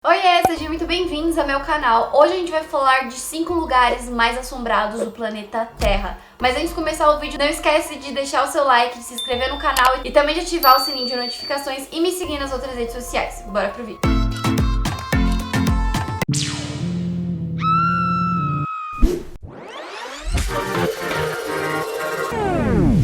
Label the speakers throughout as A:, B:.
A: Oiê, sejam muito bem-vindos ao meu canal. Hoje a gente vai falar de 5 lugares mais assombrados do planeta Terra. Mas antes de começar o vídeo, não esquece de deixar o seu like, de se inscrever no canal e também de ativar o sininho de notificações e me seguir nas outras redes sociais. Bora pro vídeo.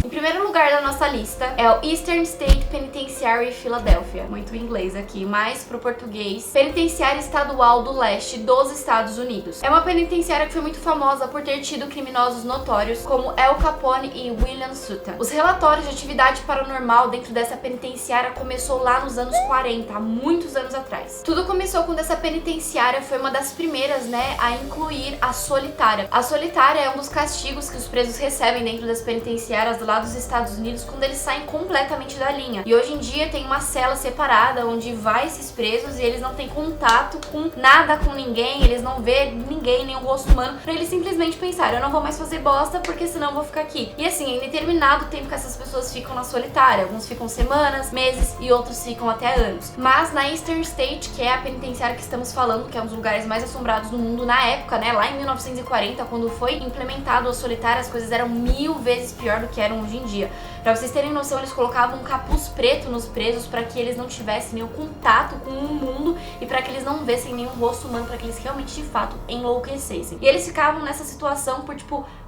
A: O primeiro lugar da nossa lista é o Eastern State Penitentiary Philadelphia, muito em inglês aqui, mas pro português, Penitenciária Estadual do Leste dos Estados Unidos. É uma penitenciária que foi muito famosa por ter tido criminosos notórios como Al Capone e William Sutton. Os relatórios de atividade paranormal dentro dessa penitenciária começou lá nos anos 40, há muitos anos atrás. Tudo começou quando essa penitenciária foi uma das primeiras, a incluir a solitária. A solitária é um dos castigos que os presos recebem dentro das penitenciárias lá dos Estados Unidos quando eles saem completamente da linha. E hoje em dia tem uma cela separada onde vai esses presos e eles não têm contato com nada, com ninguém, eles não vê ninguém, nenhum rosto humano, pra eles simplesmente pensar, eu não vou mais fazer bosta porque senão eu vou ficar aqui. E assim, é indeterminado o tempo que essas pessoas ficam na solitária. Alguns ficam semanas, meses e outros ficam até anos. Mas na Eastern State, que é a penitenciária que estamos falando, que é um dos lugares mais assombrados do mundo na época, lá em 1940, quando foi implementado a solitária, as coisas eram 1000 vezes pior do que eram hoje em dia. Pra vocês terem noção, eles colocavam um capuz preto nos presos para que eles não tivessem nenhum contato com o mundo e para que eles não vissem nenhum rosto humano, para que eles realmente de fato enlouquecessem. E eles ficavam nessa situação por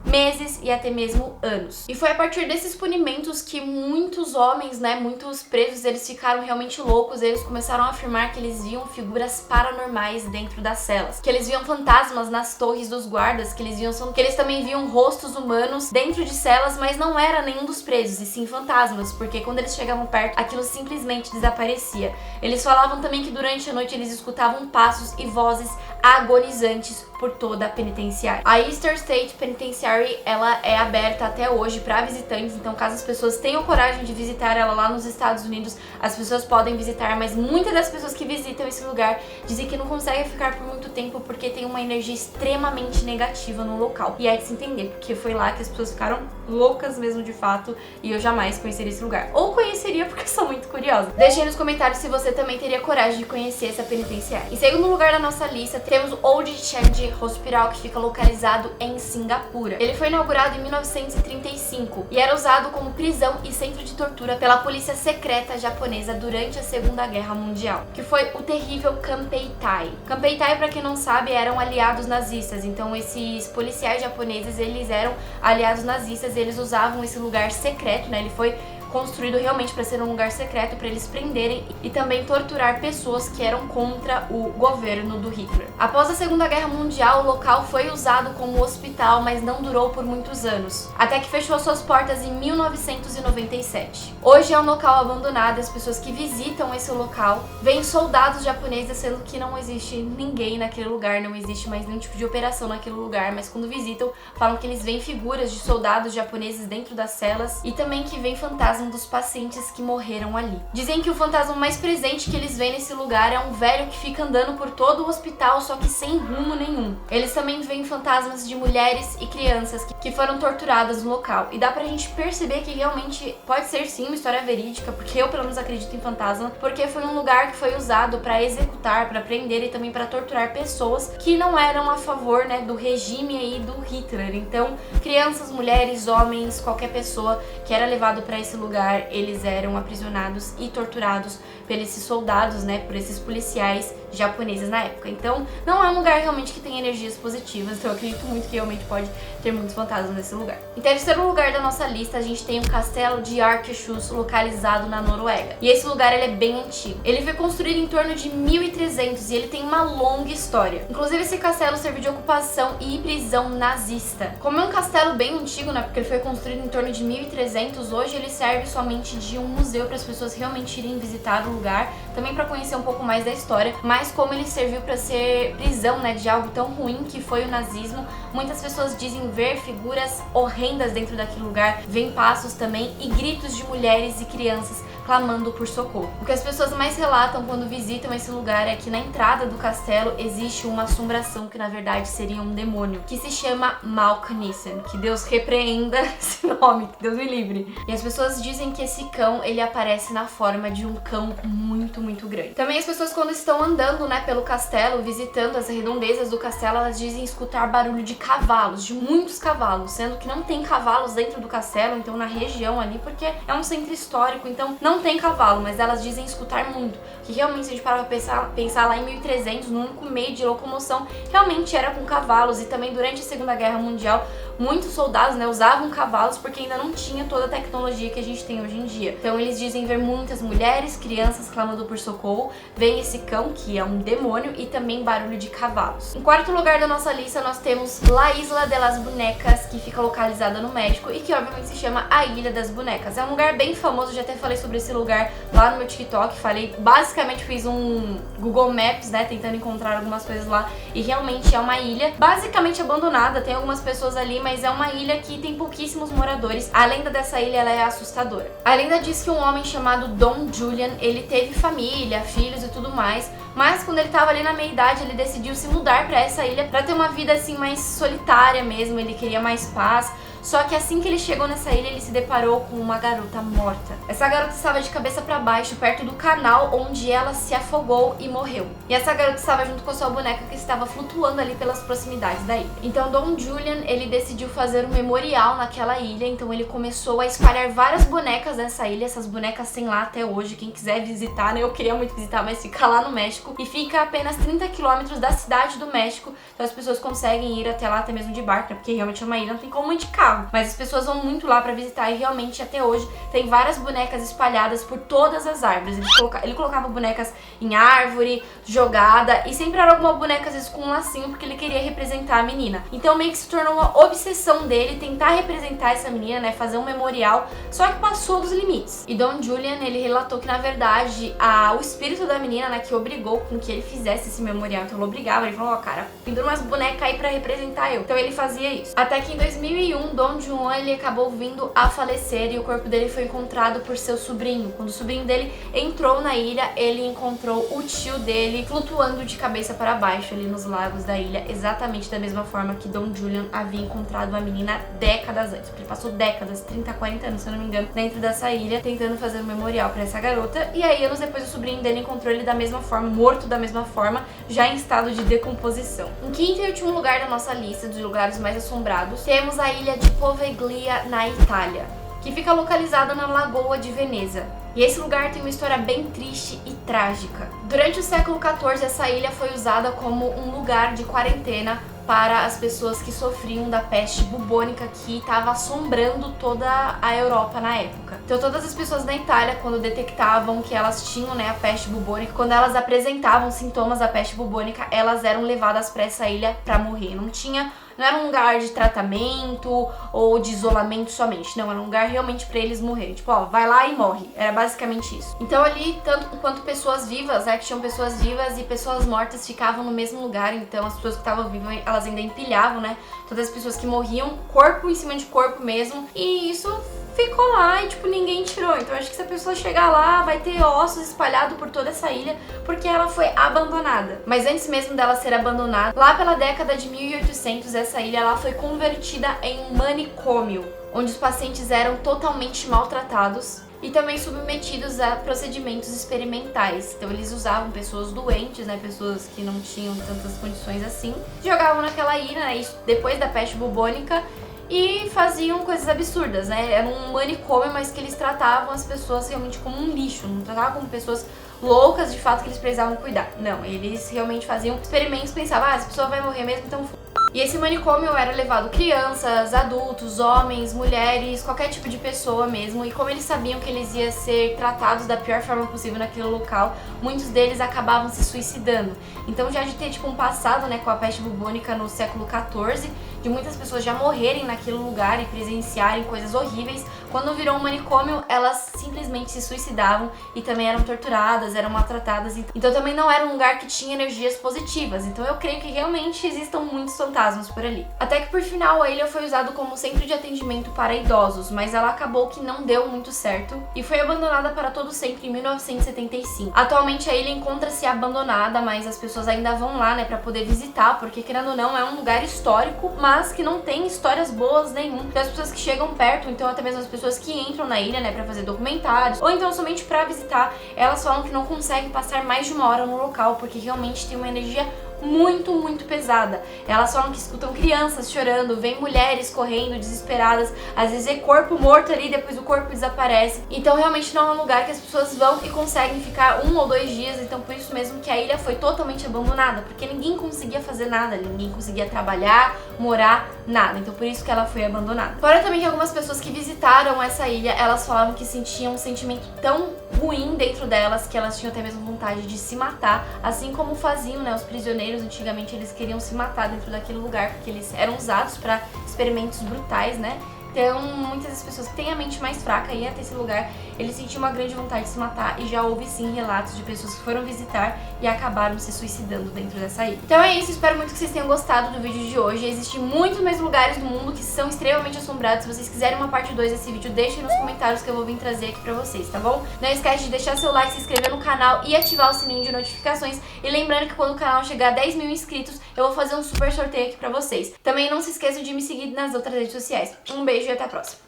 A: meses e até mesmo anos. E foi a partir desses punimentos que muitos homens, muitos presos, eles ficaram realmente loucos. Eles começaram a afirmar que eles viam figuras paranormais dentro das celas, que eles viam fantasmas nas torres dos guardas, que eles também viam rostos humanos dentro de celas, mas não era nenhum dos presos, e sim fantasmas, porque quando eles chegavam perto, aquilo simplesmente desaparecia. Eles falavam também que durante a noite eles escutavam passos e vozes agonizantes por toda a penitenciária. A Eastern State Penitentiary, ela é aberta até hoje para visitantes, então caso as pessoas tenham coragem de visitar ela lá nos Estados Unidos, as pessoas podem visitar, mas muitas das pessoas que visitam esse lugar dizem que não conseguem ficar por muito tempo porque tem uma energia extremamente negativa no local. E é de se entender, porque foi lá que as pessoas ficaram loucas mesmo de fato, e eu jamais conheceria esse lugar. Ou conheceria porque sou muito curiosa. Deixem nos comentários se você também teria coragem de conhecer essa penitenciária. Em segundo lugar da nossa lista, temos o Old Changi Hospital, que fica localizado em Singapura. Ele foi inaugurado em 1935 e era usado como prisão e centro de tortura pela polícia secreta japonesa durante a Segunda Guerra Mundial, que foi o terrível Kanpeitai. Kanpeitai, para quem não sabe, eram aliados nazistas, então esses policiais japoneses, eles eram aliados nazistas, eles usavam esse lugar secreto, ele foi construído realmente para ser um lugar secreto para eles prenderem e também torturar pessoas que eram contra o governo do Hitler. Após a Segunda Guerra Mundial, o local foi usado como hospital, mas não durou por muitos anos, até que fechou suas portas em 1997. Hoje é um local abandonado, as pessoas que visitam esse local veem soldados japoneses, sendo que não existe ninguém naquele lugar, não existe mais nenhum tipo de operação naquele lugar, mas quando visitam, falam que eles veem figuras de soldados japoneses dentro das celas e também que veem fantasmas dos pacientes que morreram ali. Dizem que o fantasma mais presente que eles veem nesse lugar é um velho que fica andando por todo o hospital, só que sem rumo nenhum. Eles também veem fantasmas de mulheres e crianças que foram torturadas no local. E dá pra gente perceber que realmente pode ser sim uma história verídica, porque eu pelo menos acredito em fantasma, porque foi um lugar que foi usado pra executar, pra prender e também pra torturar pessoas que não eram a favor, do regime aí do Hitler. Então, crianças, mulheres, homens, qualquer pessoa que era levado pra esse lugar, eles eram aprisionados e torturados por esses soldados, por esses policiais japoneses na época. Então, não é um lugar realmente que tem energias positivas, então eu acredito muito que realmente pode ter muitos fantasmas nesse lugar. Em terceiro lugar da nossa lista, a gente tem o Castelo de Akershus, localizado na Noruega. E esse lugar, ele é bem antigo. Ele foi construído em torno de 1300 e ele tem uma longa história. Inclusive, esse castelo serviu de ocupação e prisão nazista. Como é um castelo bem antigo, porque ele foi construído em torno de 1300, hoje ele serve somente de um museu para as pessoas realmente irem visitar o lugar, também para conhecer um pouco mais da história, mas como ele serviu para ser prisão, de algo tão ruim que foi o nazismo, muitas pessoas dizem ver figuras horrendas dentro daquele lugar, veem passos também e gritos de mulheres e crianças clamando por socorro. O que as pessoas mais relatam quando visitam esse lugar é que na entrada do castelo existe uma assombração que na verdade seria um demônio, que se chama Malknissen, que Deus repreenda esse nome, que Deus me livre. E as pessoas dizem que esse cão, ele aparece na forma de um cão muito, muito grande. Também as pessoas quando estão andando, né, pelo castelo, visitando as redondezas do castelo, elas dizem escutar barulho de cavalos, de muitos cavalos, sendo que não tem cavalos dentro do castelo, então na região ali, porque é um centro histórico, então não tem cavalo, mas elas dizem escutar muito, que realmente se a gente parar pra pensar lá em 1300, no único meio de locomoção, realmente era com cavalos, e também durante a Segunda Guerra Mundial, muitos soldados, né, usavam cavalos porque ainda não tinha toda a tecnologia que a gente tem hoje em dia. Então eles dizem ver muitas mulheres, crianças clamando por socorro, vem esse cão, que é um demônio, e também barulho de cavalos. Em quarto lugar da nossa lista, nós temos La Isla de las Bonecas, que fica localizada no México e que obviamente se chama a Ilha das Bonecas. É um lugar bem famoso, já até falei sobre esse lugar lá no meu TikTok, basicamente fiz um Google Maps, né, tentando encontrar algumas coisas lá, e realmente é uma ilha basicamente abandonada, tem algumas pessoas ali, mas é uma ilha que tem pouquíssimos moradores. A lenda dessa ilha, ela é assustadora. A lenda diz que um homem chamado Don Julian, ele teve família, filhos e tudo mais, mas quando ele tava ali na meia-idade, ele decidiu se mudar pra essa ilha pra ter uma vida assim mais solitária mesmo, ele queria mais paz. Só que assim que ele chegou nessa ilha, ele se deparou com uma garota morta. Essa garota estava de cabeça para baixo, perto do canal onde ela se afogou e morreu. E essa garota estava junto com a sua boneca que estava flutuando ali pelas proximidades da ilha. Então Don Julian, ele decidiu fazer um memorial naquela ilha, então ele começou a espalhar várias bonecas nessa ilha. Essas bonecas tem lá até hoje, quem quiser visitar, né? Eu queria muito visitar, mas fica lá no México. E fica a apenas 30 quilômetros da cidade do México, então as pessoas conseguem ir até lá, até mesmo de barco, né? Porque realmente é uma ilha, não tem como ir de carro. Mas as pessoas vão muito lá pra visitar e realmente até hoje tem várias bonecas espalhadas por todas as árvores. Ele colocava bonecas em árvore, jogada, e sempre era alguma boneca às vezes com um lacinho porque ele queria representar a menina. Então meio que se tornou uma obsessão dele tentar representar essa menina, né, fazer um memorial, só que passou dos limites. E Don Julian, ele relatou que na verdade o espírito da menina, né, que obrigou com que ele fizesse esse memorial, então ele obrigava, ele falou, ó, cara, pendura umas bonecas aí pra representar eu. Então ele fazia isso. Até que em 2001, Don Juan, ele acabou vindo a falecer e o corpo dele foi encontrado por seu sobrinho. Quando o sobrinho dele entrou na ilha, ele encontrou o tio dele flutuando de cabeça para baixo ali nos lagos da ilha, exatamente da mesma forma que Don Julian havia encontrado a menina décadas antes. Porque ele passou décadas, 30, 40 anos, se eu não me engano, dentro dessa ilha, tentando fazer um memorial para essa garota. E aí, anos depois, o sobrinho dele encontrou ele da mesma forma, morto da mesma forma, já em estado de decomposição. Em quinto e último lugar da nossa lista dos lugares mais assombrados, temos a ilha de Poveglia, na Itália, que fica localizada na Lagoa de Veneza. E esse lugar tem uma história bem triste e trágica. Durante o século XIV, essa ilha foi usada como um lugar de quarentena para as pessoas que sofriam da peste bubônica que estava assombrando toda a Europa na época. Então todas as pessoas na Itália, quando detectavam que elas tinham, né, a peste bubônica, quando elas apresentavam sintomas da peste bubônica, elas eram levadas para essa ilha para morrer. Não era um lugar de tratamento ou de isolamento somente. Não, era um lugar realmente pra eles morrerem. Tipo, ó, vai lá e morre. Era basicamente isso. Então ali, tanto quanto pessoas vivas, né, que tinham pessoas vivas e pessoas mortas ficavam no mesmo lugar. Então as pessoas que estavam vivas, elas ainda empilhavam, né, todas as pessoas que morriam, corpo em cima de corpo mesmo. E isso ficou lá e, tipo, ninguém tirou. Então acho que se a pessoa chegar lá, vai ter ossos espalhados por toda essa ilha, porque ela foi abandonada. Mas antes mesmo dela ser abandonada, lá pela década de 1800, essa ilha ela foi convertida em um manicômio, onde os pacientes eram totalmente maltratados e também submetidos a procedimentos experimentais. Então eles usavam pessoas doentes, né, pessoas que não tinham tantas condições assim, jogavam naquela ilha, né, depois da peste bubônica, e faziam coisas absurdas, né? Era um manicômio, mas que eles tratavam as pessoas realmente como um lixo, não tratavam como pessoas loucas de fato que eles precisavam cuidar. Não, eles realmente faziam experimentos, pensavam, essa pessoa vai morrer mesmo, então E esse manicômio era levado crianças, adultos, homens, mulheres, qualquer tipo de pessoa mesmo. E como eles sabiam que eles iam ser tratados da pior forma possível naquele local, muitos deles acabavam se suicidando. Então já de ter tipo um passado, né, com a peste bubônica no século XIV, de muitas pessoas já morrerem naquele lugar e presenciarem coisas horríveis. Quando virou um manicômio, elas simplesmente se suicidavam e também eram torturadas, eram maltratadas. Então também não era um lugar que tinha energias positivas. Então eu creio que realmente existam muitos fantasmas por ali. Até que por final a ilha foi usada como centro de atendimento para idosos, mas ela acabou que não deu muito certo e foi abandonada para todo sempre em 1975. Atualmente a ilha encontra-se abandonada, mas as pessoas ainda vão lá, né, para poder visitar, porque querendo ou não é um lugar histórico, mas que não tem histórias boas nenhum. Então as pessoas que chegam perto, então até mesmo as pessoas que entram na ilha, né, para fazer documentários ou então somente para visitar, elas falam que não conseguem passar mais de 1 hora no local, porque realmente tem uma energia muito pesada. Elas falam que escutam crianças chorando, vem mulheres correndo desesperadas, às vezes é corpo morto ali, depois o corpo desaparece. Então realmente não é um lugar que as pessoas vão e conseguem ficar 1 ou 2 dias. Então por isso mesmo que a ilha foi totalmente abandonada, porque ninguém conseguia fazer nada, ninguém conseguia trabalhar, morar, nada. Então por isso que ela foi abandonada. Fora também que algumas pessoas que visitaram essa ilha, elas falavam que sentiam um sentimento tão ruim dentro delas que elas tinham até mesmo vontade de se matar, assim como faziam, né, os prisioneiros. Antigamente eles queriam se matar dentro daquele lugar, porque eles eram usados para experimentos brutais, né? Então, muitas das pessoas que têm a mente mais fraca iam até esse lugar, eles sentiam uma grande vontade de se matar e já houve sim relatos de pessoas que foram visitar e acabaram se suicidando dentro dessa ilha. Então é isso, espero muito que vocês tenham gostado do vídeo de hoje. Existem muitos mais lugares do mundo que são extremamente assombrados. Se vocês quiserem uma parte 2 desse vídeo, deixem nos comentários que eu vou vir trazer aqui pra vocês, tá bom? Não esquece de deixar seu like, se inscrever no canal e ativar o sininho de notificações. E lembrando que quando o canal chegar a 10 mil inscritos, eu vou fazer um super sorteio aqui pra vocês. Também não se esqueçam de me seguir nas outras redes sociais. Um beijo e até a próxima!